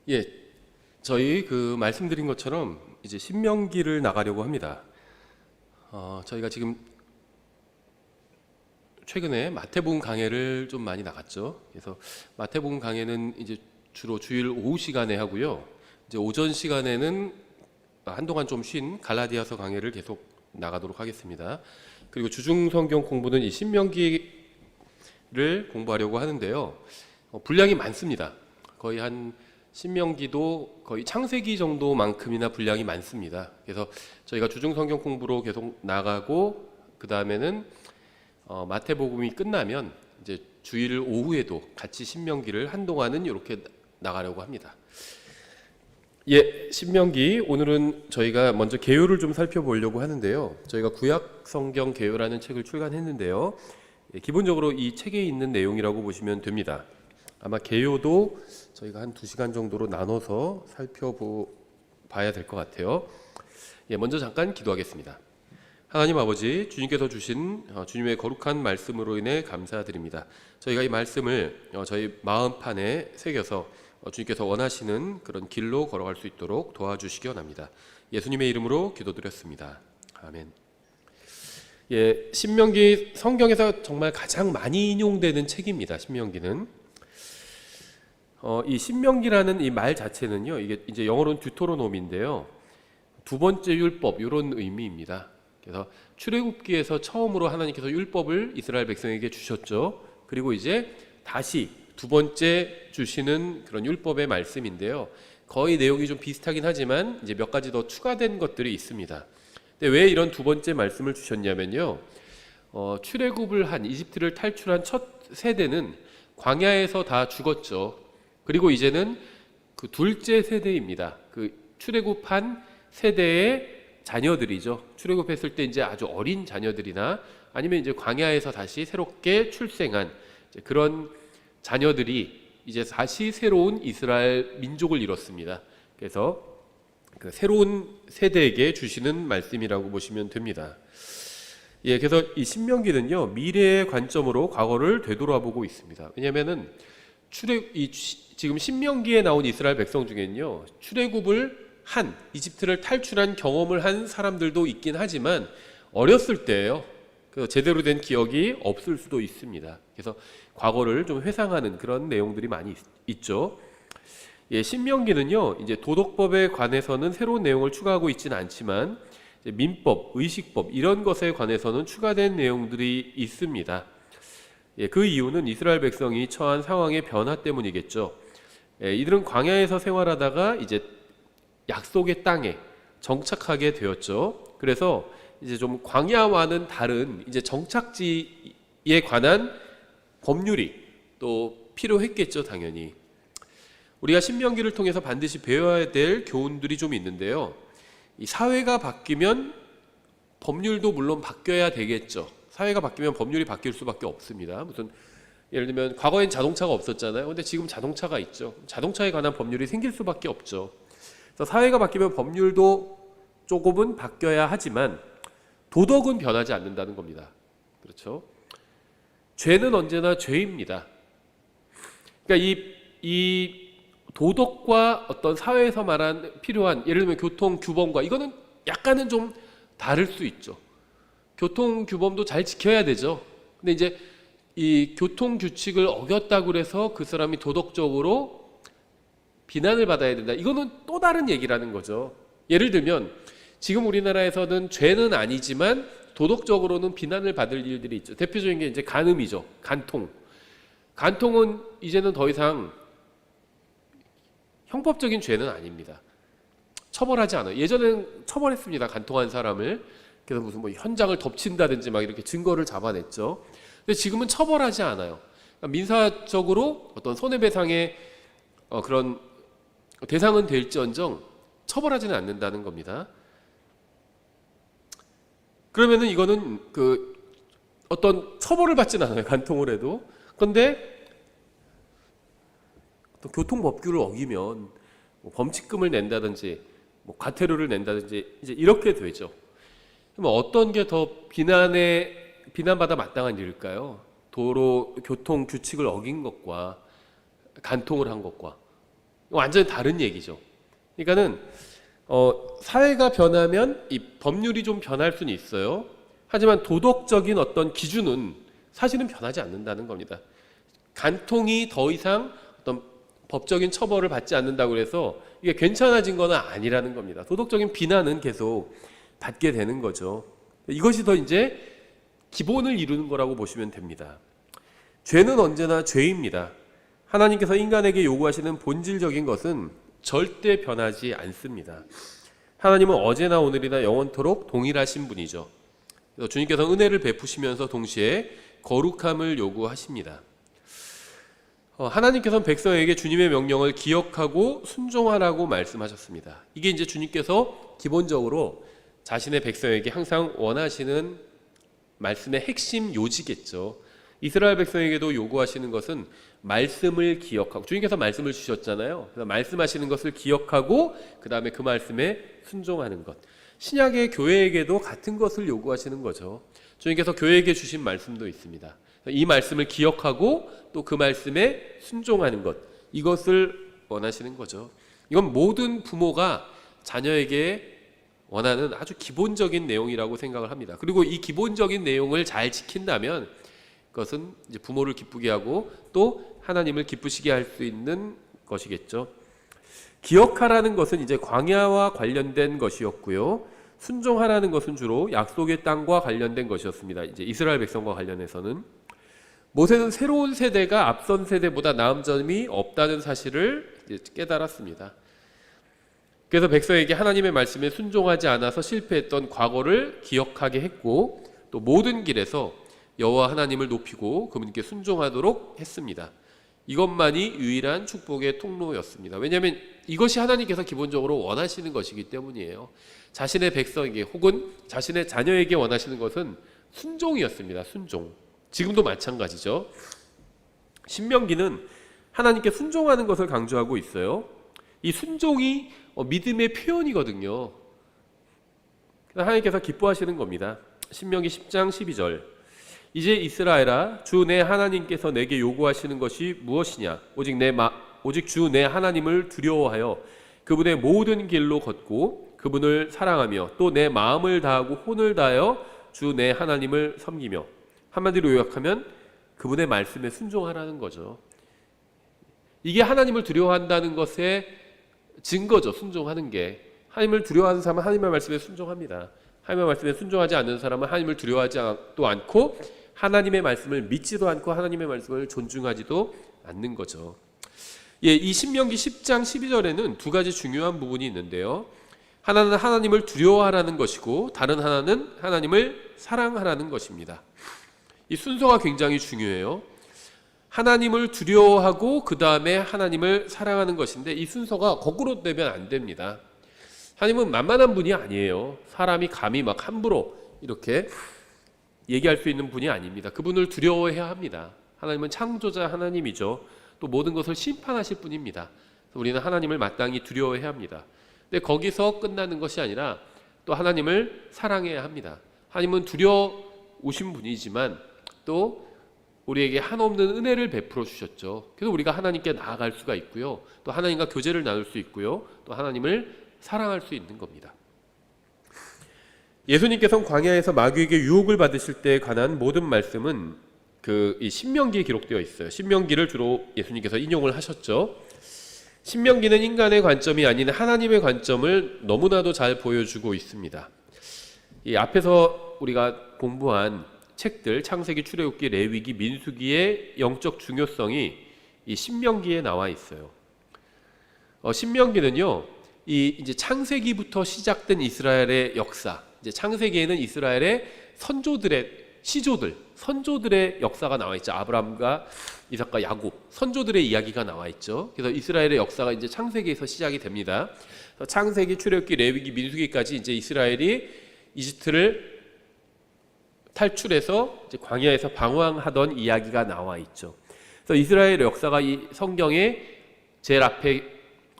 예, 저희 말씀드린 것처럼 이제 신명기를 나가려고 합니다. 저희가 지금 최근에 마태복음 강해를 좀 많이 나갔죠. 그래서 마태복음 강해는 이제 주로 주일 오후 시간에 하고요. 이제 오전 시간에는 한동안 좀 쉰 갈라디아서 강해를 계속 나가도록 하겠습니다. 그리고 주중 성경 공부는 이 신명기를 공부하려고 하는데요. 분량이 많습니다. 거의 한 신명기도 거의 창세기 정도만큼이나 분량이 많습니다. 그래서 저희가 주중 성경 공부로 계속 나가고 그 다음에는 마태복음이 끝나면 이제 주일 오후에도 같이 신명기를 한동안은 이렇게 나가려고 합니다. 예, 신명기 오늘은 저희가 먼저 개요를 좀 살펴보려고 하는데요. 저희가 구약 성경 개요라는 책을 출간했는데요. 기본적으로 이 책에 있는 내용이라고 보시면 됩니다. 아마 개요도 저희가 한 2시간 정도로 나눠서 살펴봐야 될 것 같아요. 예, 먼저 잠깐 기도하겠습니다. 하나님 아버지, 주님께서 주신 주님의 거룩한 말씀으로 인해 감사드립니다. 저희가 이 말씀을 저희 마음판에 새겨서 주님께서 원하시는 그런 길로 걸어갈 수 있도록 도와주시기 원합니다. 예수님의 이름으로 기도드렸습니다. 아멘. 예, 신명기 성경에서 정말 가장 많이 인용되는 책입니다. 신명기는 이 신명기라는 이 말 자체는요, 이게 이제 영어로는 듀토로노미인데요, 두 번째 율법 이런 의미입니다. 그래서 출애굽기에서 처음으로 하나님께서 율법을 이스라엘 백성에게 주셨죠. 그리고 이제 다시 두 번째 주시는 그런 율법의 말씀인데요. 거의 내용이 좀 비슷하긴 하지만 이제 몇 가지 더 추가된 것들이 있습니다. 근데 왜 이런 두 번째 말씀을 주셨냐면요, 출애굽을 한 이집트를 탈출한 첫 세대는 광야에서 다 죽었죠. 그리고 이제는 그 둘째 세대입니다. 그 출애굽한 세대의 자녀들이죠. 출애굽했을 때 이제 아주 어린 자녀들이나 아니면 이제 광야에서 다시 새롭게 출생한 그런 자녀들이 이제 다시 새로운 이스라엘 민족을 이뤘습니다. 그래서 그 새로운 세대에게 주시는 말씀이라고 보시면 됩니다. 예, 그래서 이 신명기는요, 미래의 관점으로 과거를 되돌아보고 있습니다. 왜냐하면은 지금 신명기에 나온 이스라엘 백성 중에는요, 출애굽을 한 이집트를 탈출한 경험을 한 사람들도 있긴 하지만 어렸을 때예요. 그래서 제대로 된 기억이 없을 수도 있습니다. 그래서 과거를 좀 회상하는 그런 내용들이 많이 있죠. 예, 신명기는요, 이제 도덕법에 관해서는 새로운 내용을 추가하고 있지는 않지만 이제 민법, 의식법 이런 것에 관해서는 추가된 내용들이 있습니다. 예, 그 이유는 이스라엘 백성이 처한 상황의 변화 때문이겠죠. 예, 이들은 광야에서 생활하다가 이제 약속의 땅에 정착하게 되었죠. 그래서 이제 좀 광야와는 다른 이제 정착지에 관한 법률이 또 필요했겠죠, 당연히. 우리가 신명기를 통해서 반드시 배워야 될 교훈들이 좀 있는데요. 이 사회가 바뀌면 법률도 물론 바뀌어야 되겠죠. 사회가 바뀌면 법률이 바뀔 수밖에 없습니다. 무슨 예를 들면 과거엔 자동차가 없었잖아요. 근데 지금 자동차가 있죠. 자동차에 관한 법률이 생길 수밖에 없죠. 그래서 사회가 바뀌면 법률도 조금은 바뀌어야 하지만 도덕은 변하지 않는다는 겁니다. 그렇죠? 죄는 언제나 죄입니다. 그러니까 이 도덕과 어떤 사회에서 말한 필요한 예를 들면 교통 규범과 이거는 약간은 좀 다를 수 있죠. 교통 규범도 잘 지켜야 되죠. 근데 이제 이 교통 규칙을 어겼다고 해서 그 사람이 도덕적으로 비난을 받아야 된다. 이거는 또 다른 얘기라는 거죠. 예를 들면 지금 우리나라에서는 죄는 아니지만 도덕적으로는 비난을 받을 일들이 있죠. 대표적인 게 이제 간음이죠. 간통. 간통은 이제는 더 이상 형법적인 죄는 아닙니다. 처벌하지 않아요. 예전에는 처벌했습니다. 간통한 사람을. 그래서 무슨 뭐 현장을 덮친다든지 막 이렇게 증거를 잡아냈죠. 근데 지금은 처벌하지 않아요. 그러니까 민사적으로 어떤 손해배상의 그런 대상은 될지언정 처벌하지는 않는다는 겁니다. 그러면은 이거는 그 어떤 처벌을 받지는 않아요. 간통을 해도. 그런데 또 교통법규를 어기면 뭐 범칙금을 낸다든지 뭐 과태료를 낸다든지 이제 이렇게 되죠. 그럼 어떤 게 더 비난받아 마땅한 일일까요? 도로 교통 규칙을 어긴 것과 간통을 한 것과 완전히 다른 얘기죠. 그러니까는 사회가 변하면 이 법률이 좀 변할 수는 있어요. 하지만 도덕적인 어떤 기준은 사실은 변하지 않는다는 겁니다. 간통이 더 이상 어떤 법적인 처벌을 받지 않는다고 해서 이게 괜찮아진 건 아니라는 겁니다. 도덕적인 비난은 계속 받게 되는 거죠. 이것이 더 이제 기본을 이루는 거라고 보시면 됩니다. 죄는 언제나 죄입니다. 하나님께서 인간에게 요구하시는 본질적인 것은 절대 변하지 않습니다. 하나님은 어제나 오늘이나 영원토록 동일하신 분이죠. 그래서 주님께서 은혜를 베푸시면서 동시에 거룩함을 요구하십니다. 하나님께서는 백성에게 주님의 명령을 기억하고 순종하라고 말씀하셨습니다. 이게 이제 주님께서 기본적으로 자신의 백성에게 항상 원하시는 말씀의 핵심 요지겠죠. 이스라엘 백성에게도 요구하시는 것은 말씀을 기억하고, 주님께서 말씀을 주셨잖아요. 그래서 말씀하시는 것을 기억하고 그 다음에 그 말씀에 순종하는 것. 신약의 교회에게도 같은 것을 요구하시는 거죠. 주님께서 교회에게 주신 말씀도 있습니다. 이 말씀을 기억하고 또 그 말씀에 순종하는 것, 이것을 원하시는 거죠. 이건 모든 부모가 자녀에게 원하는 아주 기본적인 내용이라고 생각을 합니다. 그리고 이 기본적인 내용을 잘 지킨다면 그것은 이제 부모를 기쁘게 하고 또 하나님을 기쁘시게 할 수 있는 것이겠죠. 기억하라는 것은 이제 광야와 관련된 것이었고요. 순종하라는 것은 주로 약속의 땅과 관련된 것이었습니다. 이제 이스라엘 백성과 관련해서는 모세는 새로운 세대가 앞선 세대보다 나은 점이 없다는 사실을 깨달았습니다. 그래서 백성에게 하나님의 말씀에 순종하지 않아서 실패했던 과거를 기억하게 했고 또 모든 길에서 여호와 하나님을 높이고 그분께 순종하도록 했습니다. 이것만이 유일한 축복의 통로였습니다. 왜냐하면 이것이 하나님께서 기본적으로 원하시는 것이기 때문이에요. 자신의 백성에게 혹은 자신의 자녀에게 원하시는 것은 순종이었습니다. 순종. 지금도 마찬가지죠. 신명기는 하나님께 순종하는 것을 강조하고 있어요. 이 순종이 믿음의 표현이거든요. 하나님께서 기뻐하시는 겁니다. 신명기 10장 12절. 이제 이스라엘아, 주 내 하나님께서 내게 요구하시는 것이 무엇이냐? 오직 주 내 하나님을 두려워하여 그분의 모든 길로 걷고 그분을 사랑하며 또 내 마음을 다하고 혼을 다하여 주 내 하나님을 섬기며. 한마디로 요약하면 그분의 말씀에 순종하라는 거죠. 이게 하나님을 두려워한다는 것의 증거죠. 순종하는 게. 하나님을 두려워하는 사람은 하나님의 말씀에 순종합니다. 하나님의 말씀에 순종하지 않는 사람은 하나님을 두려워하지도 않고 하나님의 말씀을 믿지도 않고 하나님의 말씀을 존중하지도 않는 거죠. 이 신명기 10장 12절에는 두 가지 중요한 부분이 있는데요. 하나는 하나님을 두려워하라는 것이고 다른 하나는 하나님을 사랑하라는 것입니다. 이 순서가 굉장히 중요해요. 하나님을 두려워하고 그 다음에 하나님을 사랑하는 것인데 이 순서가 거꾸로 되면 안 됩니다. 하나님은 만만한 분이 아니에요. 사람이 감히 막 함부로 이렇게 얘기할 수 있는 분이 아닙니다. 그분을 두려워해야 합니다. 하나님은 창조자 하나님이죠. 또 모든 것을 심판하실 분입니다. 우리는 하나님을 마땅히 두려워해야 합니다. 근데 거기서 끝나는 것이 아니라 또 하나님을 사랑해야 합니다. 하나님은 두려우신 분이지만 또 우리에게 한없는 은혜를 베풀어 주셨죠. 그래서 우리가 하나님께 나아갈 수가 있고요. 또 하나님과 교제를 나눌 수 있고요. 또 하나님을 사랑할 수 있는 겁니다. 예수님께서는 광야에서 마귀에게 유혹을 받으실 때에 관한 모든 말씀은 이 신명기에 기록되어 있어요. 신명기를 주로 예수님께서 인용을 하셨죠. 신명기는 인간의 관점이 아닌 하나님의 관점을 너무나도 잘 보여주고 있습니다. 이 앞에서 우리가 공부한 책들 창세기, 출애굽기, 레위기, 민수기의 영적 중요성이 이 신명기에 나와 있어요. 신명기는요, 이제 창세기부터 시작된 이스라엘의 역사, 이제 창세기에는 이스라엘의 선조들의 역사가 나와 있죠. 아브라함과 이삭과 야곱, 선조들의 이야기가 나와 있죠. 그래서 이스라엘의 역사가 이제 창세기에서 시작이 됩니다. 창세기, 출애굽기, 레위기, 민수기까지 이제 이스라엘이 이집트를 탈출해서 이제 광야에서 방황하던 이야기가 나와 있죠. 그래서 이스라엘의 역사가 이 성경의 제일 앞에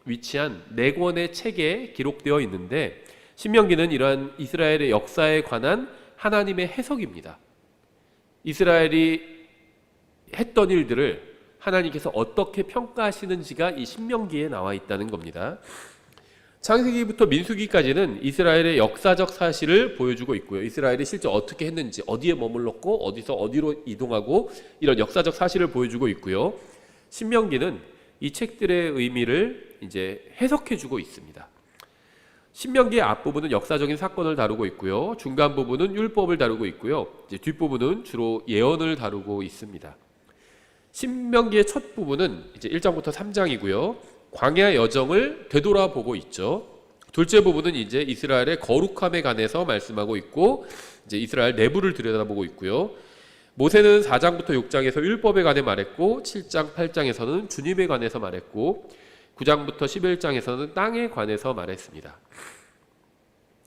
위치한 4권의 책에 기록되어 있는데 신명기는 이러한 이스라엘의 역사에 관한 하나님의 해석입니다. 이스라엘이 했던 일들을 하나님께서 어떻게 평가하시는지가 이 신명기에 나와 있다는 겁니다. 창세기부터 민수기까지는 이스라엘의 역사적 사실을 보여주고 있고요. 이스라엘이 실제 어떻게 했는지, 어디에 머물렀고 어디서 어디로 이동하고 이런 역사적 사실을 보여주고 있고요. 신명기는 이 책들의 의미를 이제 해석해주고 있습니다. 신명기의 앞부분은 역사적인 사건을 다루고 있고요. 중간 부분은 율법을 다루고 있고요. 이제 뒷부분은 주로 예언을 다루고 있습니다. 신명기의 첫 부분은 이제 1장부터 3장이고요. 광야 여정을 되돌아보고 있죠. 둘째 부분은 이제 이스라엘의 거룩함에 관해서 말씀하고 있고, 이제 이스라엘 내부를 들여다보고 있고요. 모세는 4장부터 6장에서 율법에 관해 말했고, 7장, 8장에서는 주님에 관해서 말했고, 9장부터 11장에서는 땅에 관해서 말했습니다.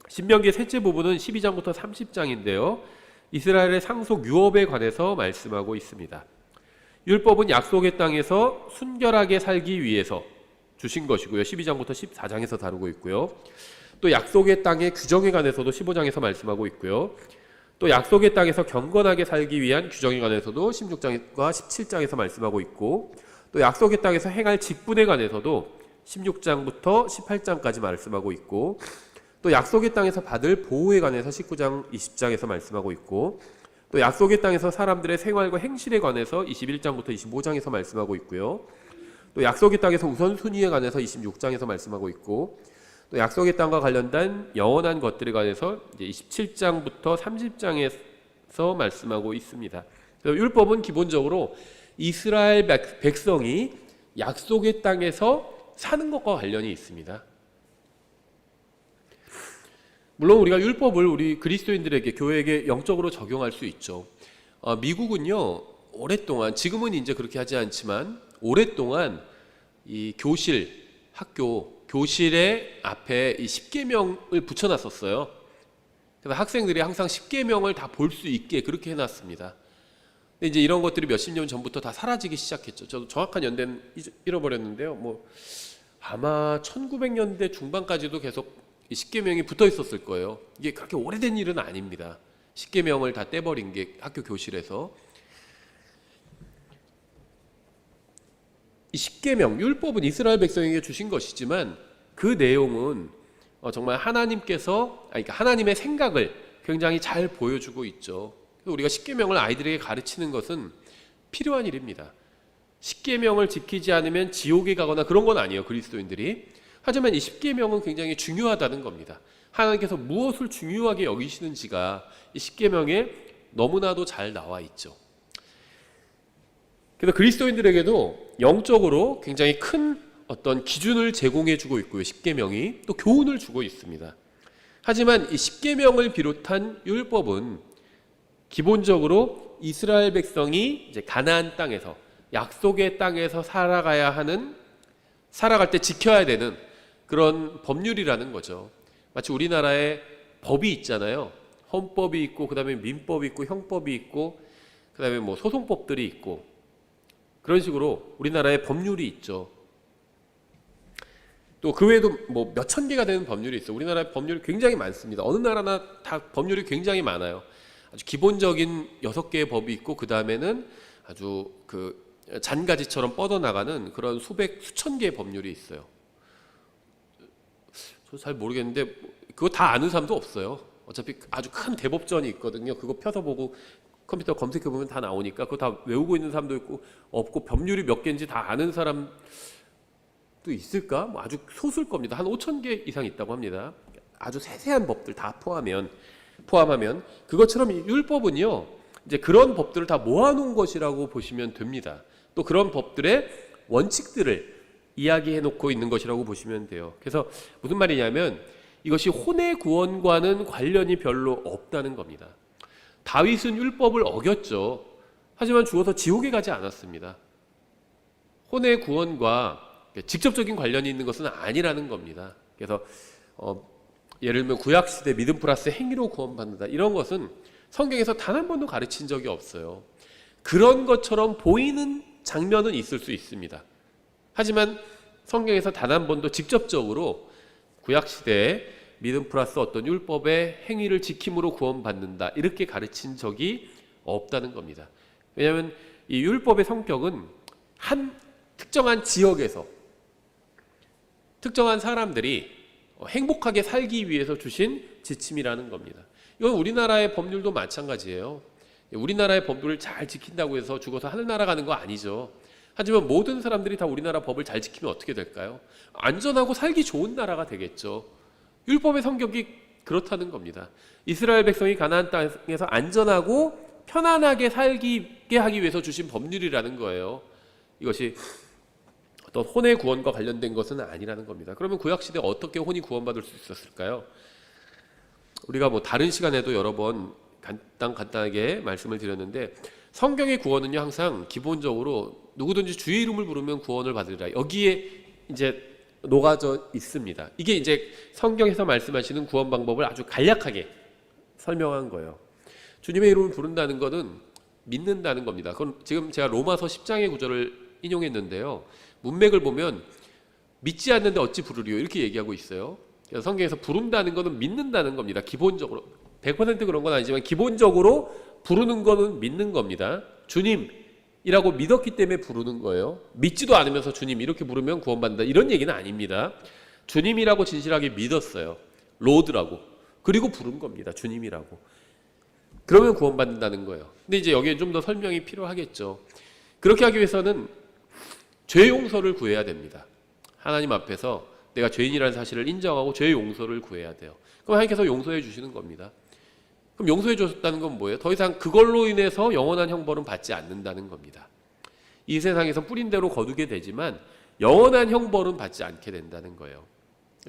신명기의 셋째 부분은 12장부터 30장인데요. 이스라엘의 상속 유업에 관해서 말씀하고 있습니다. 율법은 약속의 땅에서 순결하게 살기 위해서 주신 것이고요. 12장부터 14장에서 다루고 있고요. 또 약속의 땅의 규정에 관해서도 15장에서 말씀하고 있고요. 또 약속의 땅에서 경건하게 살기 위한 규정에 관해서도 16장과 17장에서 말씀하고 있고, 또 약속의 땅에서 행할 직분에 관해서도 16장부터 18장까지 말씀하고 있고, 또 약속의 땅에서 받을 보호에 관해서 19장, 20장에서 말씀하고 있고, 또 약속의 땅에서 사람들의 생활과 행실에 관해서 21장부터 25장에서 말씀하고 있고요. 또 약속의 땅에서 우선순위에 관해서 26장에서 말씀하고 있고, 또 약속의 땅과 관련된 영원한 것들에 관해서 이제 27장부터 30장에서 말씀하고 있습니다. 그래서 율법은 기본적으로 이스라엘 백성이 약속의 땅에서 사는 것과 관련이 있습니다. 물론 우리가 율법을 우리 그리스도인들에게, 교회에게 영적으로 적용할 수 있죠. 미국은요, 오랫동안, 지금은 이제 그렇게 하지 않지만 오랫동안 이 교실, 학교 교실의 앞에 이 십계명을 붙여놨었어요. 그래서 학생들이 항상 십계명을 다 볼 수 있게 그렇게 해놨습니다. 근데 이제 이런 것들이 몇십 년 전부터 다 사라지기 시작했죠. 저도 정확한 연대는 잃어버렸는데요. 아마 1900년대 중반까지도 계속 이 십계명이 붙어 있었을 거예요. 이게 그렇게 오래된 일은 아닙니다. 십계명을 다 떼버린 게 학교 교실에서. 이 십계명, 율법은 이스라엘 백성에게 주신 것이지만 그 내용은 정말 그러니까 하나님의 생각을 굉장히 잘 보여주고 있죠. 우리가 십계명을 아이들에게 가르치는 것은 필요한 일입니다. 십계명을 지키지 않으면 지옥에 가거나 그런 건 아니에요, 그리스도인들이. 하지만 이 십계명은 굉장히 중요하다는 겁니다. 하나님께서 무엇을 중요하게 여기시는지가 이 십계명에 너무나도 잘 나와 있죠. 그래서 그리스도인들에게도 영적으로 굉장히 큰 어떤 기준을 제공해 주고 있고요. 십계명이 또 교훈을 주고 있습니다. 하지만 이 십계명을 비롯한 율법은 기본적으로 이스라엘 백성이 이제 가나안 땅에서, 약속의 땅에서 살아갈 때 지켜야 되는 그런 법률이라는 거죠. 마치 우리나라에 법이 있잖아요. 헌법이 있고, 그 다음에 민법이 있고, 형법이 있고, 그 다음에 소송법들이 있고, 그런 식으로 우리나라에 법률이 있죠. 또 그 외에도 몇천 개가 되는 법률이 있어요. 우리나라에 법률이 굉장히 많습니다. 어느 나라나 다 법률이 굉장히 많아요. 아주 기본적인 6개의 법이 있고, 그 다음에는 아주 잔가지처럼 뻗어나가는 그런 수천 개의 법률이 있어요. 저 잘 모르겠는데 그거 다 아는 사람도 없어요. 어차피 아주 큰 대법전이 있거든요. 그거 펴서 보고 컴퓨터 검색해보면 다 나오니까 그거 다 외우고 있는 사람도 있고 없고, 법률이 몇 개인지 다 아는 사람도 있을까? 아주 소수일 겁니다. 한 5천 개 이상 있다고 합니다. 아주 세세한 법들 다 포함하면 그것처럼 이 율법은요, 이제 그런 법들을 다 모아놓은 것이라고 보시면 됩니다. 또 그런 법들의 원칙들을 이야기해 놓고 있는 것이라고 보시면 돼요. 그래서 무슨 말이냐면 이것이 혼의 구원과는 관련이 별로 없다는 겁니다. 다윗은 율법을 어겼죠. 하지만 죽어서 지옥에 가지 않았습니다. 혼의 구원과 직접적인 관련이 있는 것은 아니라는 겁니다. 그래서 예를 들면 구약시대 믿음 플러스 행위로 구원받는다, 이런 것은 성경에서 단 한 번도 가르친 적이 없어요. 그런 것처럼 보이는 장면은 있을 수 있습니다. 하지만 성경에서 단 한 번도 직접적으로 구약시대에 믿음 플러스 어떤 율법의 행위를 지킴으로 구원받는다, 이렇게 가르친 적이 없다는 겁니다. 왜냐하면 이 율법의 성격은 한 특정한 지역에서 특정한 사람들이 행복하게 살기 위해서 주신 지침이라는 겁니다. 이건 우리나라의 법률도 마찬가지예요. 우리나라의 법률을 잘 지킨다고 해서 죽어서 하늘나라 가는 거 아니죠. 하지만 모든 사람들이 다 우리나라 법을 잘 지키면 어떻게 될까요? 안전하고 살기 좋은 나라가 되겠죠. 율법의 성격이 그렇다는 겁니다. 이스라엘 백성이 가나안 땅에서 안전하고 편안하게 살게 하기 위해서 주신 법률이라는 거예요. 이것이 어떤 혼의 구원과 관련된 것은 아니라는 겁니다. 그러면 구약시대에 어떻게 혼이 구원받을 수 있었을까요? 우리가 다른 시간에도 여러 번 간단하게 말씀을 드렸는데, 성경의 구원은요 항상 기본적으로 누구든지 주의 이름을 부르면 구원을 받으리라, 여기에 이제 녹아져 있습니다. 이게 이제 성경에서 말씀하시는 구원 방법을 아주 간략하게 설명한 거예요. 주님의 이름을 부른다는 것은 믿는다는 겁니다. 그건 지금 제가 로마서 10장의 구절을 인용했는데요, 문맥을 보면 믿지 않는데 어찌 부르리요 이렇게 얘기하고 있어요. 그래서 성경에서 부른다는 것은 믿는다는 겁니다. 기본적으로 100% 그런 건 아니지만 기본적으로 부르는 거는 믿는 겁니다. 주님이라고 믿었기 때문에 부르는 거예요. 믿지도 않으면서 주님 이렇게 부르면 구원받는다 이런 얘기는 아닙니다. 주님이라고 진실하게 믿었어요. 로드라고. 그리고 부른 겁니다. 주님이라고. 그러면 구원받는다는 거예요. 근데 이제 여기에 좀 더 설명이 필요하겠죠. 그렇게 하기 위해서는 죄 용서를 구해야 됩니다. 하나님 앞에서 내가 죄인이라는 사실을 인정하고 죄 용서를 구해야 돼요. 그럼 하나님께서 용서해 주시는 겁니다. 그럼 용서해 주셨다는 건 뭐예요? 더 이상 그걸로 인해서 영원한 형벌은 받지 않는다는 겁니다. 이 세상에서 뿌린 대로 거두게 되지만 영원한 형벌은 받지 않게 된다는 거예요.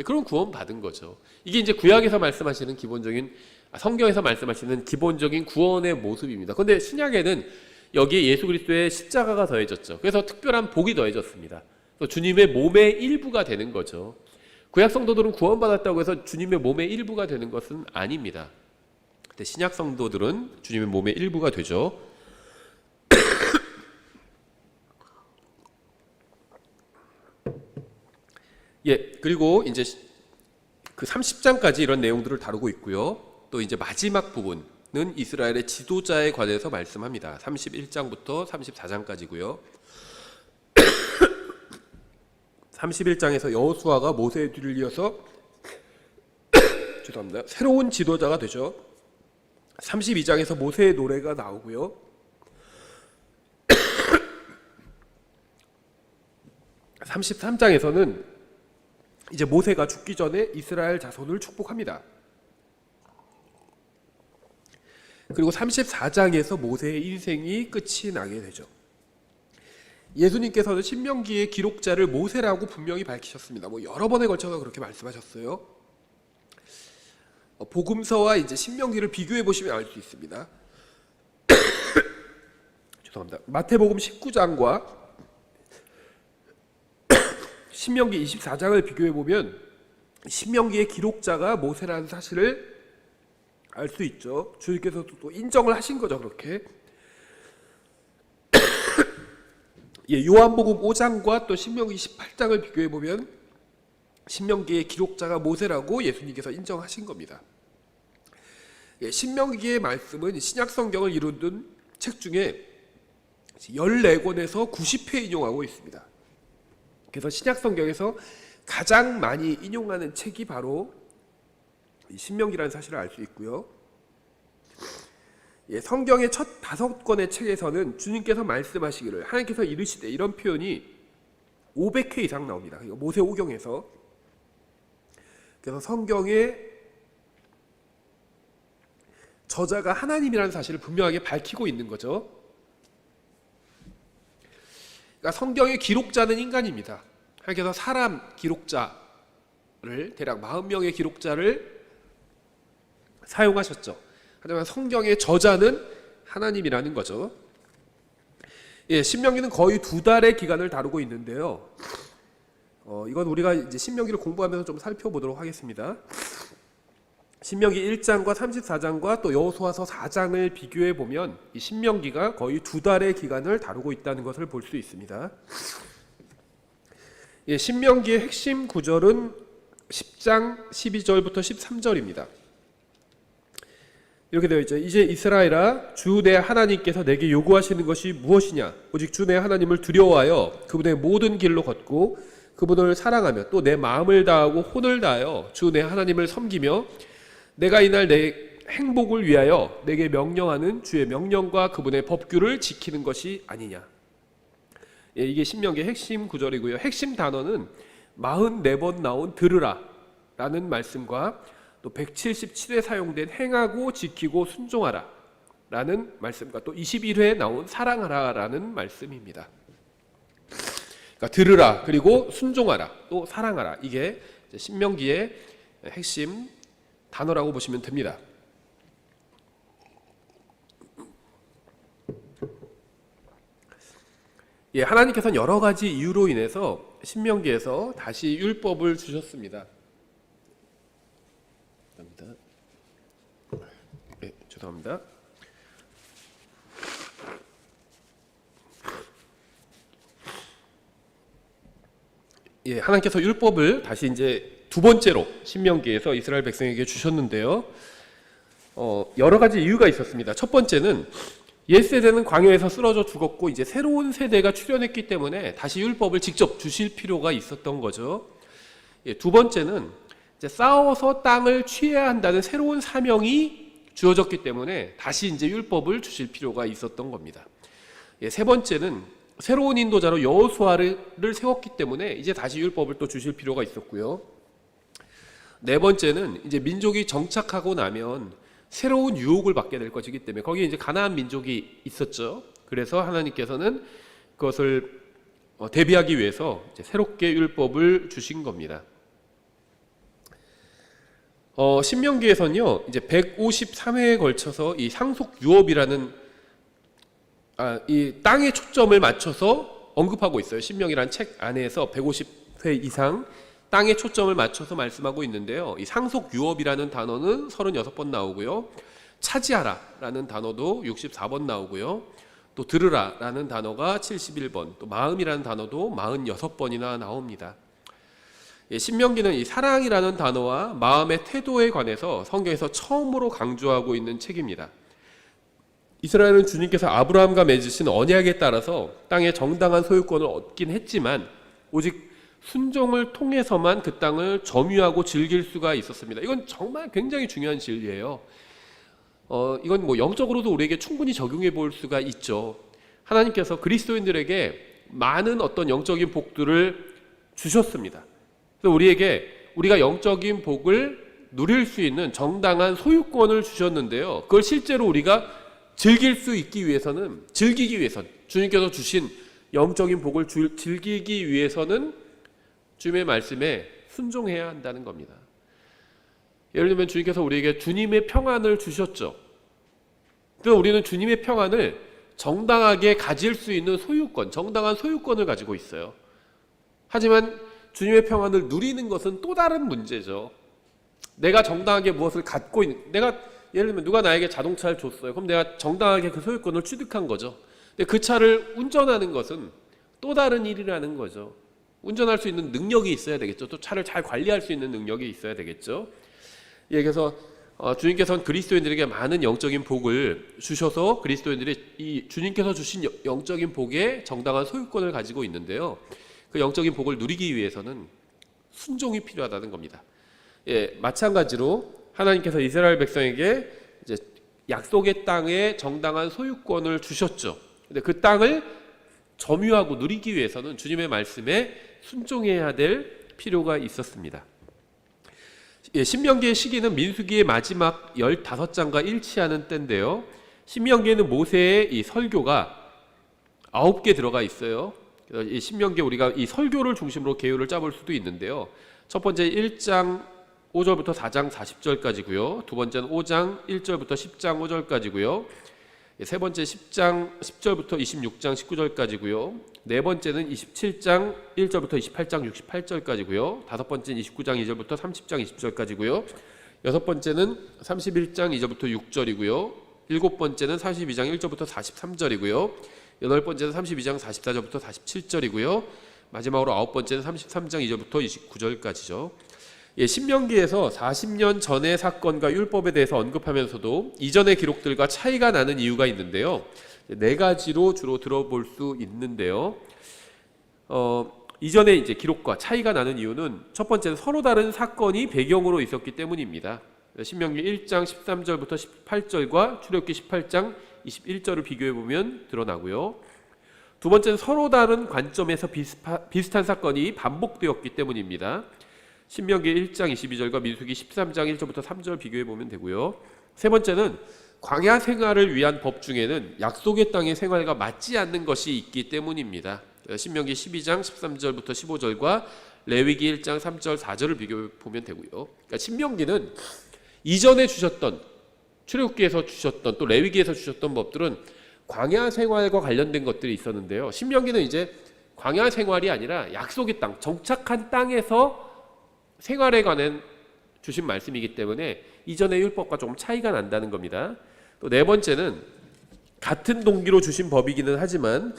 그럼 구원 받은 거죠. 이게 이제 구약에서 말씀하시는 기본적인, 성경에서 말씀하시는 기본적인 구원의 모습입니다. 그런데 신약에는 여기에 예수 그리스도의 십자가가 더해졌죠. 그래서 특별한 복이 더해졌습니다. 주님의 몸의 일부가 되는 거죠. 구약 성도들은 구원받았다고 해서 주님의 몸의 일부가 되는 것은 아닙니다. 근데 신약 성도들은 주님의 몸의 일부가 되죠. 예, 그리고 이제 그 30장까지 이런 내용들을 다루고 있고요. 또 이제 마지막 부분은 이스라엘의 지도자에 관해서 말씀합니다. 31장부터 34장까지고요. 31장에서 여호수아가 모세의 뒤를 이어서 죄송합니다. 새로운 지도자가 되죠. 32장에서 모세의 노래가 나오고요. 33장에서는 이제 모세가 죽기 전에 이스라엘 자손을 축복합니다. 그리고 34장에서 모세의 인생이 끝이 나게 되죠. 예수님께서는 신명기의 기록자를 모세라고 분명히 밝히셨습니다. 여러 번에 걸쳐서 그렇게 말씀하셨어요. 복음서와 이제 신명기를 비교해 보시면 알 수 있습니다. 죄송합니다. 마태복음 19장과 신명기 24장을 비교해 보면 신명기의 기록자가 모세라는 사실을 알 수 있죠. 주님께서도 또 인정을 하신 거죠. 그렇게. 예, 요한복음 5장과 또 신명기 18장을 비교해 보면 신명기의 기록자가 모세라고 예수님께서 인정하신 겁니다. 예, 신명기의 말씀은 신약 성경을 이루는 책 중에 14권에서 90회 인용하고 있습니다. 그래서 신약 성경에서 가장 많이 인용하는 책이 바로 신명기라는 사실을 알 수 있고요. 예, 성경의 첫 5권의 책에서는 주님께서 말씀하시기를, 하나님께서 이르시되, 이런 표현이 500회 이상 나옵니다. 모세오경에서. 그래서 성경의 저자가 하나님이라는 사실을 분명하게 밝히고 있는 거죠. 그러니까 성경의 기록자는 인간입니다. 하나님께서 사람 기록자를 대략 40명의 기록자를 사용하셨죠. 하지만 성경의 저자는 하나님이라는 거죠. 예, 신명기는 거의 2달의 기간을 다루고 있는데요. 이건 우리가 이제 신명기를 공부하면서 좀 살펴보도록 하겠습니다. 신명기 1장과 34장과 또 여호수아서 4장을 비교해 보면 이 신명기가 거의 2달의 기간을 다루고 있다는 것을 볼 수 있습니다. 예, 신명기의 핵심 구절은 10장 12절부터 13절입니다. 이렇게 되어 있죠. 이제 이스라엘아, 주 내 하나님께서 내게 요구하시는 것이 무엇이냐? 오직 주 내 하나님을 두려워하여 그분의 모든 길로 걷고 그분을 사랑하며 또 내 마음을 다하고 혼을 다하여 주 내 하나님을 섬기며 내가 이날 내 행복을 위하여 내게 명령하는 주의 명령과 그분의 법규를 지키는 것이 아니냐. 예, 이게 신명기의 핵심 구절이고요. 핵심 단어는 44번 나온 들으라 라는 말씀과 또 177회 사용된 행하고 지키고 순종하라 라는 말씀과 또 21회에 나온 사랑하라 라는 말씀입니다. 그러니까 들으라, 그리고 순종하라, 또 사랑하라, 이게 신명기의 핵심 단어라고 보시면 됩니다. 예, 하나님께서는 여러 가지 이유로 인해서 신명기에서 다시 율법을 주셨습니다. 네, 죄송합니다. 예, 하나님께서 율법을 다시 이제 두 번째로 신명기에서 이스라엘 백성에게 주셨는데요. 여러 가지 이유가 있었습니다. 첫 번째는 옛 세대는 광야에서 쓰러져 죽었고 이제 새로운 세대가 출현했기 때문에 다시 율법을 직접 주실 필요가 있었던 거죠. 예, 두 번째는 이제 싸워서 땅을 취해야 한다는 새로운 사명이 주어졌기 때문에 다시 이제 율법을 주실 필요가 있었던 겁니다. 예, 세 번째는 새로운 인도자로 여호수아를 세웠기 때문에 이제 다시 율법을 또 주실 필요가 있었고요. 네 번째는 이제 민족이 정착하고 나면 새로운 유혹을 받게 될 것이기 때문에 거기에 이제 가나안 민족이 있었죠. 그래서 하나님께서는 그것을 대비하기 위해서 이제 새롭게 율법을 주신 겁니다. 신명기에서는요, 이제 153회에 걸쳐서 이 상속 유업이라는 이 땅에 초점을 맞춰서 언급하고 있어요. 신명이라는 책 안에서 150회 이상 땅에 초점을 맞춰서 말씀하고 있는데요. 이 상속 유업이라는 단어는 36번 나오고요. 차지하라라는 단어도 64번 나오고요. 또 들으라라는 단어가 71번, 또 마음이라는 단어도 46번이나 나옵니다. 예, 신명기는 이 사랑이라는 단어와 마음의 태도에 관해서 성경에서 처음으로 강조하고 있는 책입니다. 이스라엘은 주님께서 아브라함과 맺으신 언약에 따라서 땅의 정당한 소유권을 얻긴 했지만 오직 순종을 통해서만 그 땅을 점유하고 즐길 수가 있었습니다. 이건 정말 굉장히 중요한 진리예요. 이건 뭐 영적으로도 우리에게 충분히 적용해 볼 수가 있죠. 하나님께서 그리스도인들에게 많은 어떤 영적인 복들을 주셨습니다. 그래서 우리가 영적인 복을 누릴 수 있는 정당한 소유권을 주셨는데요. 그걸 실제로 우리가 즐기기 위해서는 주님께서 주신 영적인 복을 즐기기 위해서는 주님의 말씀에 순종해야 한다는 겁니다. 예를 들면 주님께서 우리에게 주님의 평안을 주셨죠. 그래서 우리는 주님의 평안을 정당하게 가질 수 있는 소유권, 정당한 소유권을 가지고 있어요. 하지만 주님의 평안을 누리는 것은 또 다른 문제죠. 내가 정당하게 무엇을 갖고 예를 들면 누가 나에게 자동차를 줬어요. 그럼 내가 정당하게 그 소유권을 취득한 거죠. 근데 그 차를 운전하는 것은 또 다른 일이라는 거죠. 운전할 수 있는 능력이 있어야 되겠죠. 또 차를 잘 관리할 수 있는 능력이 있어야 되겠죠. 예, 그래서 주님께서는 그리스도인들에게 많은 영적인 복을 주셔서 그리스도인들이 이 주님께서 주신 영적인 복에 정당한 소유권을 가지고 있는데요. 그 영적인 복을 누리기 위해서는 순종이 필요하다는 겁니다. 예, 마찬가지로 하나님께서 이스라엘 백성에게 이제 약속의 땅에 정당한 소유권을 주셨죠. 근데 그 땅을 점유하고 누리기 위해서는 주님의 말씀에 순종해야 될 필요가 있었습니다. 예, 신명기의 시기는 민수기의 마지막 15장과 일치하는 때인데요. 신명기에는 모세의 이 설교가 9개 들어가 있어요. 이 신명기에 우리가 이 설교를 중심으로 계율을 짜볼 수도 있는데요. 첫 번째 1장 5절부터 4장 40절까지고요. 두 번째는 5장 1절부터 10장 5절까지고요. 세 번째 10장 10절부터 26장 19절까지고요. 네 번째는 27장 1절부터 28장 68절까지고요. 다섯 번째는 29장 2절부터 30장 20절까지고요. 여섯 번째는 31장 2절부터 6절이고요. 일곱 번째는 42장 1절부터 43절이고요. 여덟 번째는 32장 44절부터 47절이고요. 마지막으로 아홉 번째는 33장 2절부터 29절까지죠. 신명기에서 40년 전의 사건과 율법에 대해서 언급하면서도 이전의 기록들과 차이가 나는 이유가 있는데요. 네 가지로 주로 들어볼 수 있는데요. 이전의 이제 기록과 차이가 나는 이유는 첫 번째는 서로 다른 사건이 배경으로 있었기 때문입니다. 신명기 1장 13절부터 18절과 출애굽기 18장 21절을 비교해 보면 드러나고요. 두 번째는 서로 다른 관점에서 비슷한 사건이 반복되었기 때문입니다. 신명기 1장 22절과 민수기 13장 1절부터 3절 비교해 보면 되고요. 세 번째는 광야 생활을 위한 법 중에는 약속의 땅의 생활과 맞지 않는 것이 있기 때문입니다. 신명기 12장 13절부터 15절과 레위기 1장 3절 4절을 비교해 보면 되고요. 그러니까 신명기는 이전에 주셨던, 출애굽기에서 주셨던, 또 레위기에서 주셨던 법들은 광야 생활과 관련된 것들이 있었는데요. 신명기는 이제 광야 생활이 아니라 약속의 땅, 정착한 땅에서 생활에 관한 주신 말씀이기 때문에 이전의 율법과 조금 차이가 난다는 겁니다. 또 네 번째는 같은 동기로 주신 법이기는 하지만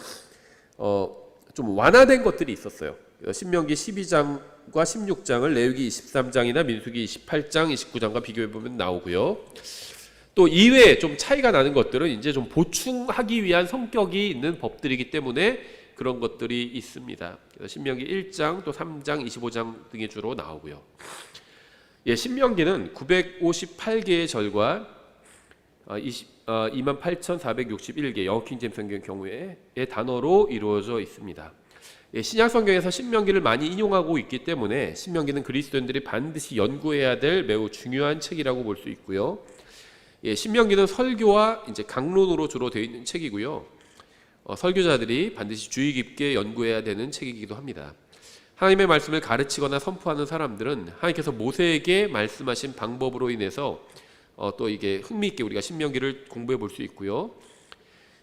좀 완화된 것들이 있었어요. 신명기 12장과 16장을 레위기 23장이나 민수기 28장, 29장과 비교해 보면 나오고요. 또 이외에 좀 차이가 나는 것들은 이제 좀 보충하기 위한 성격이 있는 법들이기 때문에 그런 것들이 있습니다. 신명기 1장, 또 3장, 25장 등이 주로 나오고요. 신명기는 958개의 절과 28,461개 영어 킹제임스 성경 경우에 단어로 이루어져 있습니다. 신약 성경에서 신명기를 많이 인용하고 있기 때문에 신명기는 그리스도인들이 반드시 연구해야 될 매우 중요한 책이라고 볼 수 있고요. 신명기는 설교와 이제 강론으로 주로 되어 있는 책이고요. 설교자들이 반드시 주의 깊게 연구해야 되는 책이기도 합니다. 하나님의 말씀을 가르치거나 선포하는 사람들은 하나님께서 모세에게 말씀하신 방법으로 인해서 또 이게 흥미있게 우리가 신명기를 공부해 볼 수 있고요.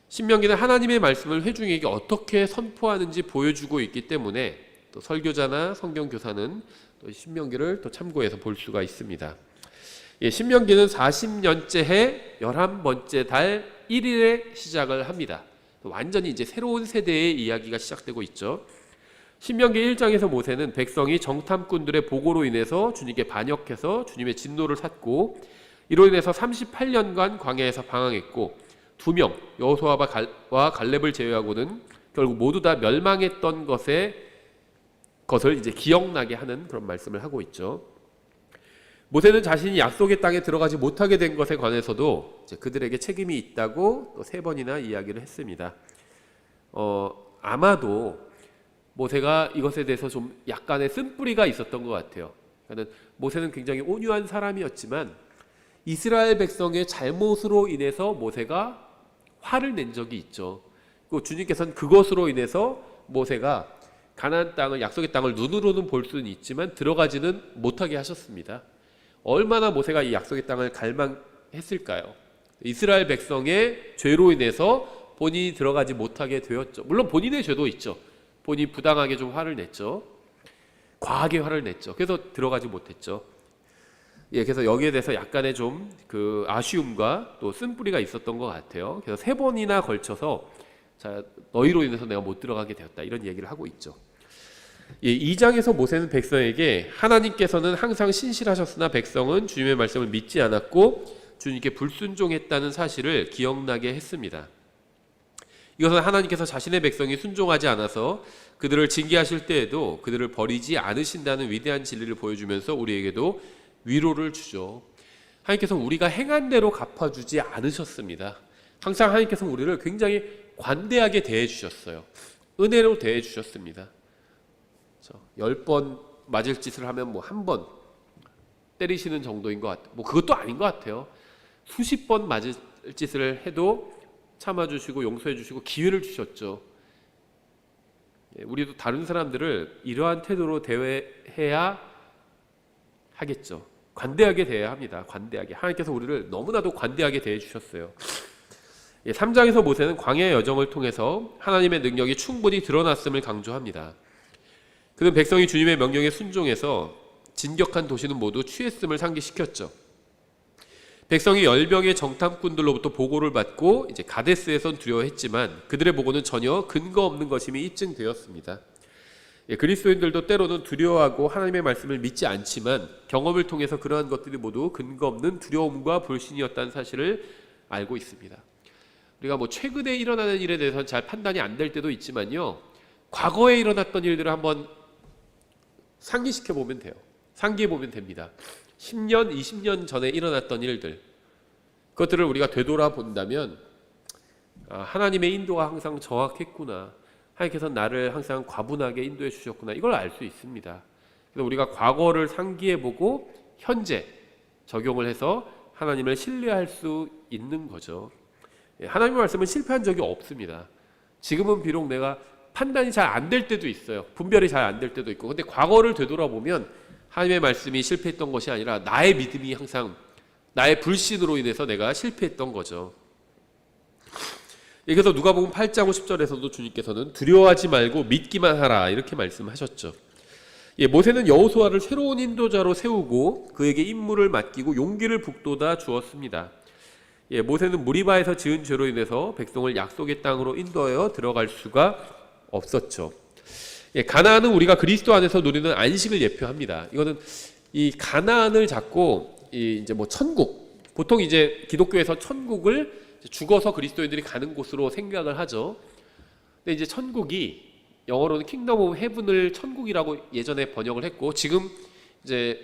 신명기는 하나님의 말씀을 회중에게 어떻게 선포하는지 보여주고 있기 때문에 또 설교자나 성경교사는 또 신명기를 또 참고해서 볼 수가 있습니다. 신명기는 40년째 해 11번째 달 1일에 시작을 합니다. 완전히 이제 새로운 세대의 이야기가 시작되고 있죠. 신명기 1장에서 모세는 백성이 정탐꾼들의 보고로 인해서 주님께 반역해서 주님의 진노를 샀고, 이로 인해서 38년간 광야에서 방황했고 2명 여호수아와 갈렙을 제외하고는 결국 모두 다 멸망했던 것을 이제 기억나게 하는 그런 말씀을 하고 있죠. 모세는 자신이 약속의 땅에 들어가지 못하게 된 것에 관해서도 이제 그들에게 책임이 있다고 또 3번이나 이야기를 했습니다. 아마도 모세가 이것에 대해서 좀 약간의 쓴뿌리가 있었던 것 같아요. 그러니까 모세는 굉장히 온유한 사람이었지만 이스라엘 백성의 잘못으로 인해서 모세가 화를 낸 적이 있죠. 그리고 주님께서는 그것으로 인해서 모세가 가나안 땅을, 약속의 땅을 눈으로는 볼 수는 있지만 들어가지는 못하게 하셨습니다. 얼마나 모세가 이 약속의 땅을 갈망했을까요? 이스라엘 백성의 죄로 인해서 본인이 들어가지 못하게 되었죠. 물론 본인의 죄도 있죠. 본인이 부당하게 좀 화를 냈죠. 과하게 화를 냈죠. 그래서 들어가지 못했죠. 그래서 여기에 대해서 약간의 좀 그 아쉬움과 또 쓴뿌리가 있었던 것 같아요. 그래서 3번이나 걸쳐서 자, 너희로 인해서 내가 못 들어가게 되었다, 이런 얘기를 하고 있죠. 2장에서 모세는 백성에게 하나님께서는 항상 신실하셨으나 백성은 주님의 말씀을 믿지 않았고 주님께 불순종했다는 사실을 기억나게 했습니다. 이것은 하나님께서 자신의 백성이 순종하지 않아서 그들을 징계하실 때에도 그들을 버리지 않으신다는 위대한 진리를 보여주면서 우리에게도 위로를 주죠. 하나님께서 우리가 행한 대로 갚아주지 않으셨습니다. 항상 하나님께서 우리를 굉장히 관대하게 대해주셨어요. 은혜로 대해주셨습니다. 10번 맞을 짓을 하면 뭐 1번 때리시는 정도인 것 같아요. 뭐 그것도 아닌 것 같아요. 수십 번 맞을 짓을 해도 참아주시고 용서해주시고 기회를 주셨죠. 우리도 다른 사람들을 이러한 태도로 대해야 하겠죠. 관대하게 대해야 합니다. 관대하게. 하나님께서 우리를 너무나도 관대하게 대해주셨어요. 3장에서 모세는 광야의 여정을 통해서 하나님의 능력이 충분히 드러났음을 강조합니다. 그는 백성이 주님의 명령에 순종해서 진격한 도시는 모두 취했음을 상기시켰죠. 백성이 10명의 정탐꾼들로부터 보고를 받고 이제 가데스에선 두려워했지만 그들의 보고는 전혀 근거 없는 것임이 입증되었습니다. 그리스도인들도 때로는 두려워하고 하나님의 말씀을 믿지 않지만 경험을 통해서 그러한 것들이 모두 근거 없는 두려움과 불신이었다는 사실을 알고 있습니다. 우리가 최근에 일어나는 일에 대해서는 잘 판단이 안 될 때도 있지만요, 과거에 일어났던 일들을 한번 상기시켜 보면 돼요. 상기해 보면 됩니다. 10년, 20년 전에 일어났던 일들, 그것들을 우리가 되돌아본다면 하나님의 인도가 항상 정확했구나, 하나님께서 나를 항상 과분하게 인도해 주셨구나, 이걸 알 수 있습니다. 그래서 우리가 과거를 상기해 보고 현재 적용을 해서 하나님을 신뢰할 수 있는 거죠. 하나님의 말씀은 실패한 적이 없습니다. 지금은 비록 내가 판단이 잘 안 될 때도 있어요. 분별이 잘 안 될 때도 있고, 근데 과거를 되돌아보면 하나님의 말씀이 실패했던 것이 아니라 나의 믿음이 항상, 나의 불신으로 인해서 내가 실패했던 거죠. 그래서 누가복음 8장 50절에서도 주님께서는 두려워하지 말고 믿기만 하라, 이렇게 말씀하셨죠. 모세는 여호수아를 새로운 인도자로 세우고 그에게 임무를 맡기고 용기를 북돋아 주었습니다. 모세는 무리바에서 지은 죄로 인해서 백성을 약속의 땅으로 인도하여 들어갈 수가 없었죠. 가나안은 우리가 그리스도 안에서 누리는 안식을 예표합니다. 이거는 이 가나안을 잡고 이제 천국, 보통 이제 기독교에서 천국을 죽어서 그리스도인들이 가는 곳으로 생각을 하죠. 근데 이제 천국이 영어로는 킹덤 오브 헤븐을 천국이라고 예전에 번역을 했고, 지금 이제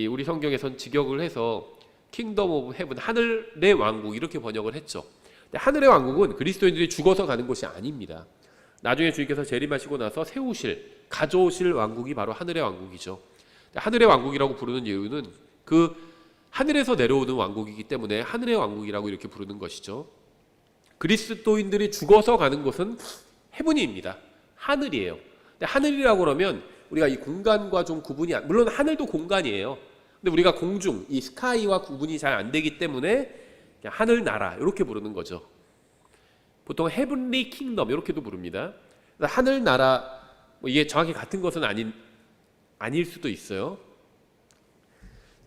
우리 성경에선 직역을 해서 킹덤 오브 헤븐, 하늘의 왕국, 이렇게 번역을 했죠. 근데 하늘의 왕국은 그리스도인들이 죽어서 가는 곳이 아닙니다. 나중에 주님께서 재림하시고 나서 가져오실 왕국이 바로 하늘의 왕국이죠. 하늘의 왕국이라고 부르는 이유는 그 하늘에서 내려오는 왕국이기 때문에 하늘의 왕국이라고 이렇게 부르는 것이죠. 그리스도인들이 죽어서 가는 곳은 헤븐입니다. 하늘이에요. 근데 하늘이라고 그러면 우리가 이 공간과 좀 구분이, 물론 하늘도 공간이에요. 근데 우리가 공중, 이 스카이와 구분이 잘 안 되기 때문에 그냥 하늘나라, 이렇게 부르는 거죠. 보통 헤븐리 킹덤, 이렇게도 부릅니다. 하늘나라, 이게 정확히 같은 것은 아닐 수도 있어요.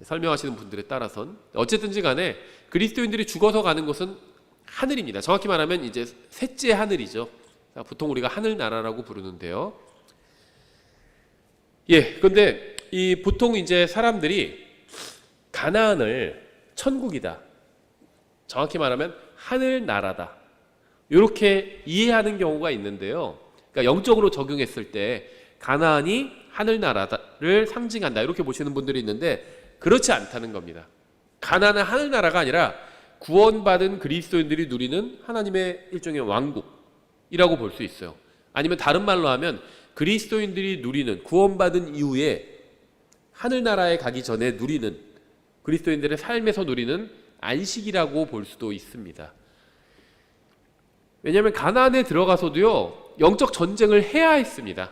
설명하시는 분들에 따라선. 어쨌든지 간에 그리스도인들이 죽어서 가는 곳은 하늘입니다. 정확히 말하면 이제 셋째 하늘이죠. 보통 우리가 하늘나라라고 부르는데요. 그런데 보통 이제 사람들이 가나안을 천국이다, 정확히 말하면 하늘나라다, 이렇게 이해하는 경우가 있는데요. 그러니까 영적으로 적용했을 때 가나안이 하늘나라를 상징한다, 이렇게 보시는 분들이 있는데 그렇지 않다는 겁니다. 가나안은 하늘나라가 아니라 구원받은 그리스도인들이 누리는 하나님의 일종의 왕국이라고 볼 수 있어요. 아니면 다른 말로 하면 그리스도인들이 누리는, 구원받은 이후에 하늘나라에 가기 전에 누리는, 그리스도인들의 삶에서 누리는 안식이라고 볼 수도 있습니다. 왜냐하면 가나안에 들어가서도요, 영적 전쟁을 해야 했습니다.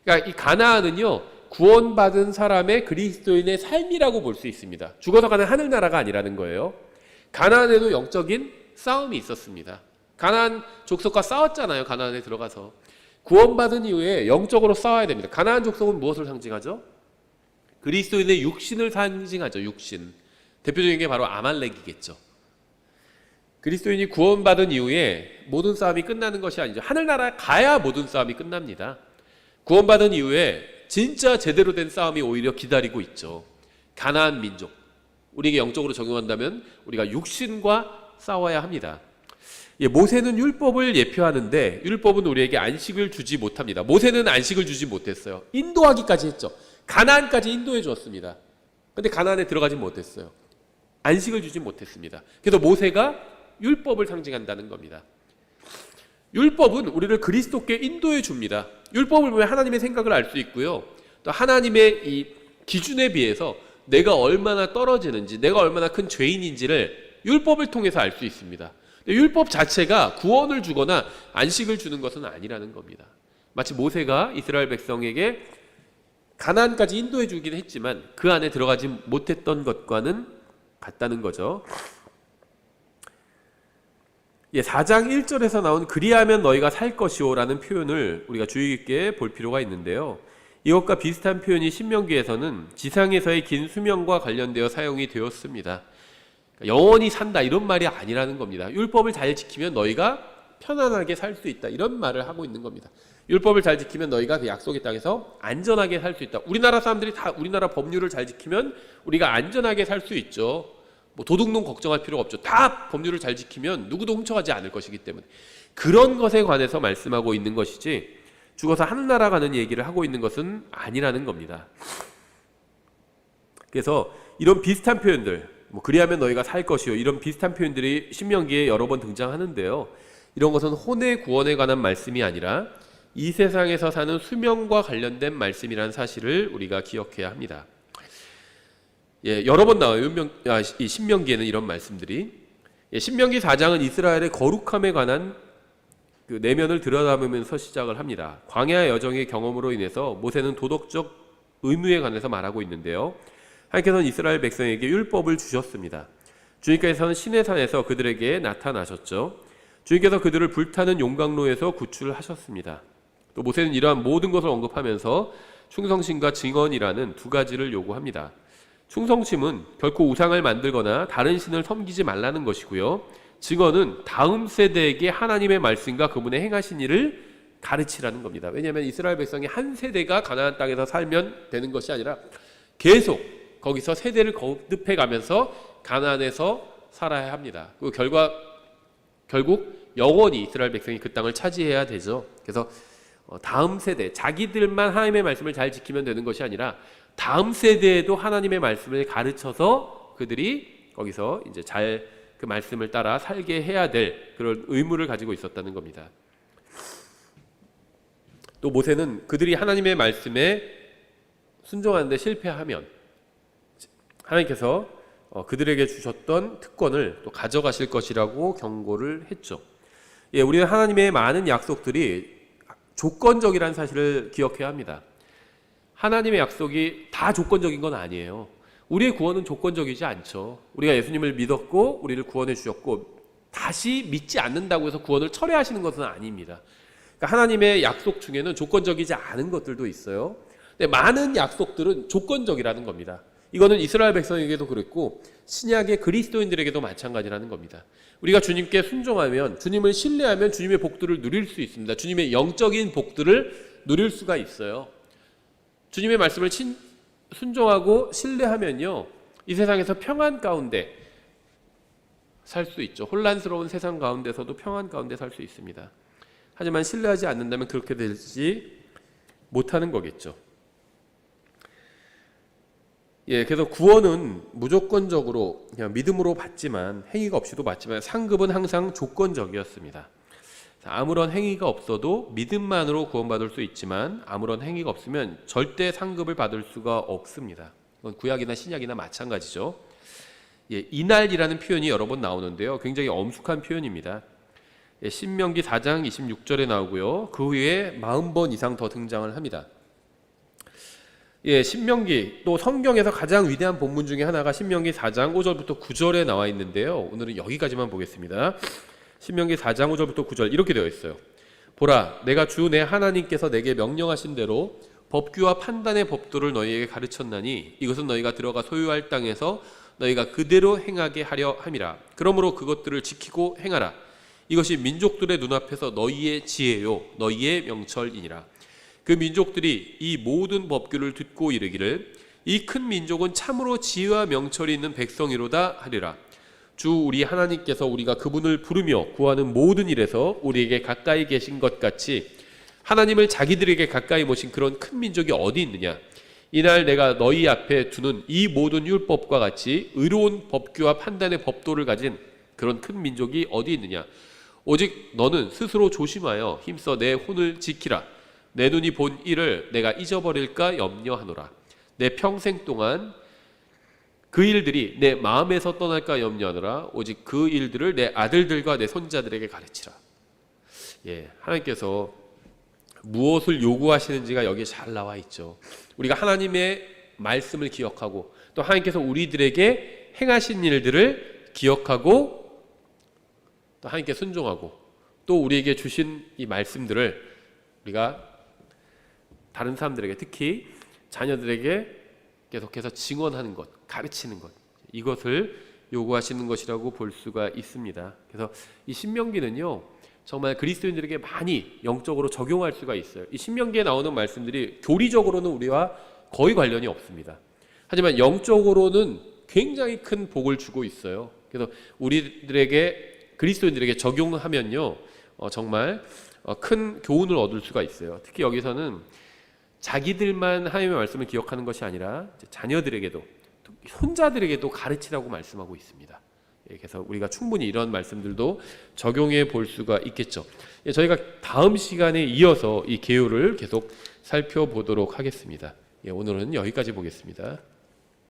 그러니까 이 가나안은요, 구원받은 사람의 그리스도인의 삶이라고 볼 수 있습니다. 죽어서 가는 하늘나라가 아니라는 거예요. 가나안에도 영적인 싸움이 있었습니다. 가나안 족속과 싸웠잖아요. 가나안에 들어가서 구원받은 이후에 영적으로 싸워야 됩니다. 가나안 족속은 무엇을 상징하죠? 그리스도인의 육신을 상징하죠. 육신. 대표적인 게 바로 아말렉이겠죠. 그리스도인이 구원받은 이후에 모든 싸움이 끝나는 것이 아니죠. 하늘나라에 가야 모든 싸움이 끝납니다. 구원받은 이후에 진짜 제대로 된 싸움이 오히려 기다리고 있죠. 가나안 민족, 우리에게 영적으로 적용한다면 우리가 육신과 싸워야 합니다. 모세는 율법을 예표하는데 율법은 우리에게 안식을 주지 못합니다. 모세는 안식을 주지 못했어요. 인도하기까지 했죠. 가나안까지 인도해 주었습니다. 그런데 가나안에 들어가지 못했어요. 안식을 주지 못했습니다. 그래서 모세가 율법을 상징한다는 겁니다. 율법은 우리를 그리스도께 인도해 줍니다. 율법을 보면 하나님의 생각을 알 수 있고요. 또 하나님의 이 기준에 비해서 내가 얼마나 떨어지는지, 내가 얼마나 큰 죄인인지를 율법을 통해서 알 수 있습니다. 율법 자체가 구원을 주거나 안식을 주는 것은 아니라는 겁니다. 마치 모세가 이스라엘 백성에게 가나안까지 인도해 주긴 했지만 그 안에 들어가지 못했던 것과는 같다는 거죠. 4장 1절에서 나온 그리하면 너희가 살 것이오 라는 표현을 우리가 주의 깊게 볼 필요가 있는데요. 이것과 비슷한 표현이 신명기에서는 지상에서의 긴 수명과 관련되어 사용이 되었습니다. 영원히 산다, 이런 말이 아니라는 겁니다. 율법을 잘 지키면 너희가 편안하게 살 수 있다, 이런 말을 하고 있는 겁니다. 율법을 잘 지키면 너희가 그 약속의 땅에서 안전하게 살 수 있다. 우리나라 사람들이 다 우리나라 법률을 잘 지키면 우리가 안전하게 살 수 있죠. 뭐 도둑놈 걱정할 필요가 없죠. 다 법률을 잘 지키면 누구도 훔쳐가지 않을 것이기 때문에. 그런 것에 관해서 말씀하고 있는 것이지, 죽어서 하늘나라 가는 얘기를 하고 있는 것은 아니라는 겁니다. 그래서 이런 비슷한 표현들, 뭐 그리하면 너희가 살 것이요, 이런 비슷한 표현들이 신명기에 여러 번 등장하는데요, 이런 것은 혼의 구원에 관한 말씀이 아니라 이 세상에서 사는 수명과 관련된 말씀이라는 사실을 우리가 기억해야 합니다. 여러 번 나와요. 이 신명기에는 이런 말씀들이. 신명기 4장은 이스라엘의 거룩함에 관한 그 내면을 들여다보면서 시작을 합니다. 광야 여정의 경험으로 인해서 모세는 도덕적 의무에 관해서 말하고 있는데요, 하나님께서는 이스라엘 백성에게 율법을 주셨습니다. 주님께서는 시내산에서 그들에게 나타나셨죠. 주님께서 그들을 불타는 용광로에서 구출하셨습니다. 또 모세는 이러한 모든 것을 언급하면서 충성심과 증언이라는 두 가지를 요구합니다. 충성심은 결코 우상을 만들거나 다른 신을 섬기지 말라는 것이고요, 증언은 다음 세대에게 하나님의 말씀과 그분의 행하신 일을 가르치라는 겁니다. 왜냐하면 이스라엘 백성이 한 세대가 가나안 땅에서 살면 되는 것이 아니라 계속 거기서 세대를 거듭해 가면서 가나안에서 살아야 합니다. 그리고 결국 영원히 이스라엘 백성이 그 땅을 차지해야 되죠. 그래서 다음 세대, 자기들만 하나님의 말씀을 잘 지키면 되는 것이 아니라 다음 세대에도 하나님의 말씀을 가르쳐서 그들이 거기서 이제 잘 그 말씀을 따라 살게 해야 될 그런 의무를 가지고 있었다는 겁니다. 또 모세는 그들이 하나님의 말씀에 순종하는데 실패하면 하나님께서 그들에게 주셨던 특권을 또 가져가실 것이라고 경고를 했죠. 우리는 하나님의 많은 약속들이 조건적이라는 사실을 기억해야 합니다. 하나님의 약속이 다 조건적인 건 아니에요. 우리의 구원은 조건적이지 않죠. 우리가 예수님을 믿었고 우리를 구원해 주셨고 다시 믿지 않는다고 해서 구원을 철회하시는 것은 아닙니다. 그러니까 하나님의 약속 중에는 조건적이지 않은 것들도 있어요. 근데 많은 약속들은 조건적이라는 겁니다. 이거는 이스라엘 백성에게도 그랬고 신약의 그리스도인들에게도 마찬가지라는 겁니다. 우리가 주님께 순종하면, 주님을 신뢰하면 주님의 복들을 누릴 수 있습니다. 주님의 영적인 복들을 누릴 수가 있어요. 주님의 말씀을 순종하고 신뢰하면요, 이 세상에서 평안 가운데 살 수 있죠. 혼란스러운 세상 가운데서도 평안 가운데 살 수 있습니다. 하지만 신뢰하지 않는다면 그렇게 되지 못하는 거겠죠. 그래서 구원은 무조건적으로 그냥 믿음으로 받지만, 행위가 없이도 받지만 상급은 항상 조건적이었습니다. 아무런 행위가 없어도 믿음만으로 구원받을 수 있지만 아무런 행위가 없으면 절대 상급을 받을 수가 없습니다. 이건 구약이나 신약이나 마찬가지죠. 이날이라는 표현이 여러 번 나오는데요, 굉장히 엄숙한 표현입니다. 신명기 4장 26절에 나오고요, 그 후에 40번 이상 더 등장을 합니다. 신명기, 또 성경에서 가장 위대한 본문 중에 하나가 신명기 4장 5절부터 9절에 나와 있는데요, 오늘은 여기까지만 보겠습니다. 신명기 4장 5절부터 9절 이렇게 되어 있어요. 보라, 내가 주 내 하나님께서 내게 명령하신 대로 법규와 판단의 법도를 너희에게 가르쳤나니 이것은 너희가 들어가 소유할 땅에서 너희가 그대로 행하게 하려 함이라. 그러므로 그것들을 지키고 행하라. 이것이 민족들의 눈앞에서 너희의 지혜요 너희의 명철이니라. 그 민족들이 이 모든 법규를 듣고 이르기를 이 큰 민족은 참으로 지혜와 명철이 있는 백성이로다 하리라. 주 우리 하나님께서 우리가 그분을 부르며 구하는 모든 일에서 우리에게 가까이 계신 것 같이 하나님을 자기들에게 가까이 모신 그런 큰 민족이 어디 있느냐. 이날 내가 너희 앞에 두는 이 모든 율법과 같이 의로운 법규와 판단의 법도를 가진 그런 큰 민족이 어디 있느냐. 오직 너는 스스로 조심하여 힘써 내 혼을 지키라. 내 눈이 본 일을 내가 잊어버릴까 염려하노라. 내 평생 동안 그 일들이 내 마음에서 떠날까 염려하노라. 오직 그 일들을 내 아들들과 내 손자들에게 가르치라. 하나님께서 무엇을 요구하시는지가 여기에 잘 나와 있죠. 우리가 하나님의 말씀을 기억하고 또 하나님께서 우리들에게 행하신 일들을 기억하고 또 하나님께 순종하고 또 우리에게 주신 이 말씀들을 우리가 다른 사람들에게, 특히 자녀들에게 계속해서 증언하는 것, 가르치는 것, 이것을 요구하시는 것이라고 볼 수가 있습니다. 그래서 이 신명기는요, 정말 그리스도인들에게 많이 영적으로 적용할 수가 있어요. 이 신명기에 나오는 말씀들이 교리적으로는 우리와 거의 관련이 없습니다. 하지만 영적으로는 굉장히 큰 복을 주고 있어요. 그래서 우리들에게 그리스도인들에게 적용하면요, 정말 큰 교훈을 얻을 수가 있어요. 특히 여기서는 자기들만 하나님의 말씀을 기억하는 것이 아니라 자녀들에게도, 손자들에게도 가르치라고 말씀하고 있습니다. 그래서 우리가 충분히 이런 말씀들도 적용해 볼 수가 있겠죠. 저희가 다음 시간에 이어서 이 계율을 계속 살펴보도록 하겠습니다. 오늘은 여기까지 보겠습니다.